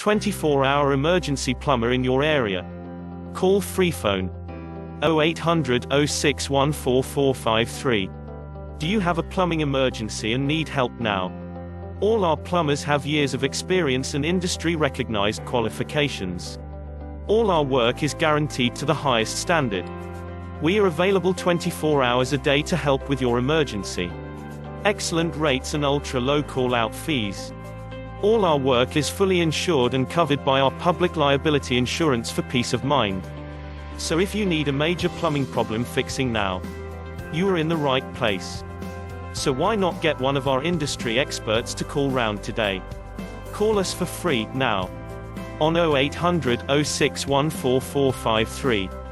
24-hour emergency plumber in your area. Call Freephone 0800 06144453. Do you have a plumbing emergency and need help now? All our plumbers have years of experience and industry-recognized qualifications. All our work is guaranteed to the highest standard. We are available 24 hours a day to help with your emergency. Excellent rates and ultra-low call-out fees. All our work is fully insured and covered by our public liability insurance for peace of mind. So if you need a major plumbing problem fixing now, you are in the right place. So why not get one of our industry experts to call round today? Call us for free now on 0800 06144453.